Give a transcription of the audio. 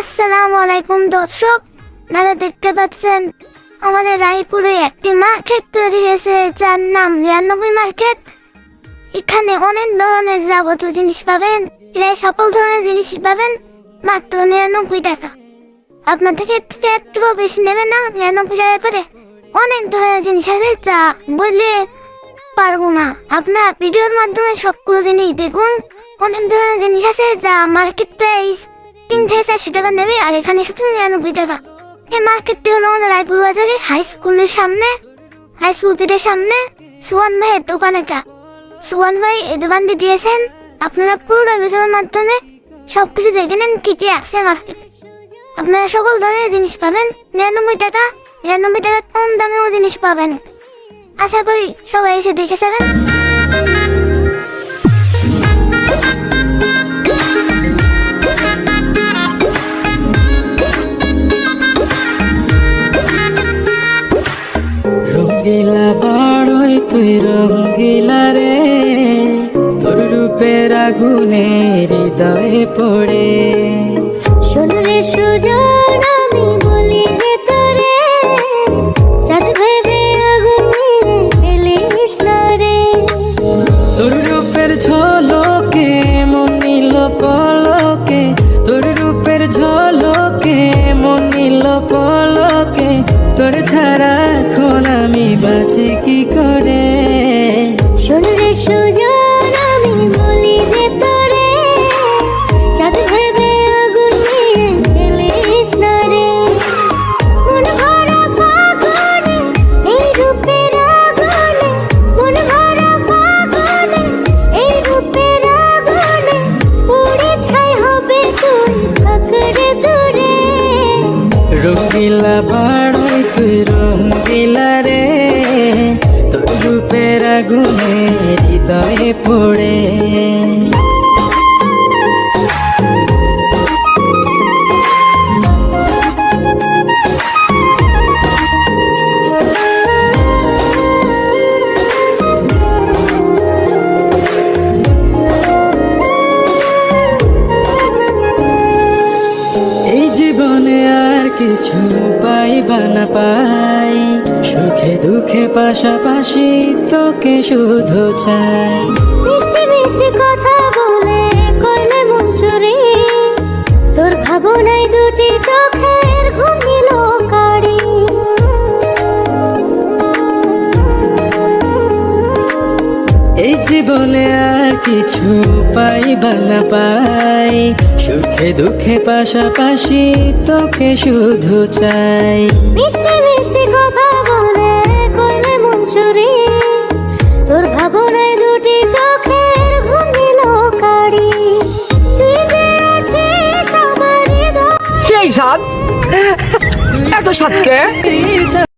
আসসালামু আলাইকুম দর্শক, আপনারা দেখতে পাচ্ছেন আমাদের রায়পুরে একটি মার্কেট তৈরি হয়েছে যার নাম ৯৯ মার্কেট। এখানে অনেক ধরনের যাবতীয় জিনিস পাবেন, প্রায় সকল ধরনের জিনিস পাবেন মাত্র ৯৯ টাকা। আপনার থেকে একটু বেশি নেবেন না। ৯৯ টাকা করে অনেক ধরনের জিনিস আছে যা বললে পারবো না। আপনার ভিডিওর মাধ্যমে সবগুলো জিনিস দেখুন। অনেক ধরনের জিনিস আছে যা মার্কেট প্রাইস ৩-৪০০ টাকা নেবে, আর এখানে শুধু ৯৯ টাকা। এই মার্কেটটি হলো আমাদের রায়পুর বাজারে হাই স্কুলের সামনে, হাই স্কুল গেটের সামনে সুয়ান ভাইয়ের দোকানেটা। সুয়ান ভাই এই দোকানটি দিয়েছেন। আপনারা পুরো ভিডিওর মাধ্যমে সবকিছু দেখে নেন কি কি আছে মার্কেটে। আপনারা সকল ধরনের জিনিস পাবেন ৯৯ টাকা। ৯৯ টাকা কম দামেও জিনিস পাবেন। আশা করি সবাই এসে দেখে যাবেন। রঙ্গিলা বড়ই তুই রঙ্গিলা রে, তোর রূপের আগুনে হৃদয়ে পড়ে। শোন রে সুজন, আমি বলি যে তোরে চাঁদ ভেবে আগুন নিয়ে ফেলিস না রে। তোর রূপের ঝলকে মন নিল পলকে, তোর রূপের ঝলকে মন নিল পলকে। তোর ছাড়া এখন আমি বাঁচি কি করে। শোন রে সুজন, আমি বলি যে তোরে চাঁদ ভেবে আগুন নিয়ে ফেলিস না রে। মন ভরা ফাগুনে এই রূপের আগুনে, মন ভরা ফাগুনে এই রূপের আগুনে পুড়ে ছাই হবে তুই থাক রে দূরে। রঙ্গিলা বড়ই তুই রঙ্গিলা রে, তোর রূপের আগুনে হৃদয়ে পড়ে। এই জীবনে আর কিছু পাইবা না পাই, সুখে দুঃখে পাশাপাশি তোকে শুধু চাই। মিষ্টি মিষ্টি কথা বলে করলে মন চুরি, তোর ভাবনায় দুটি চোখের ঘুম নিল কারি। এই জীবনে আর কিছু পাইবা না পাই, সুখে দুঃখে পাশাপাশি তোকে শুধু চাই। মিষ্টি মিষ্টি কথা বলে করলে মন চুরি, তোর ভাবনায় দুটি চোখের ঘুম নিল কারি। তুই যে আছিস আমার হৃদয়ে। সেই স্বাদ, এত স্বাদকে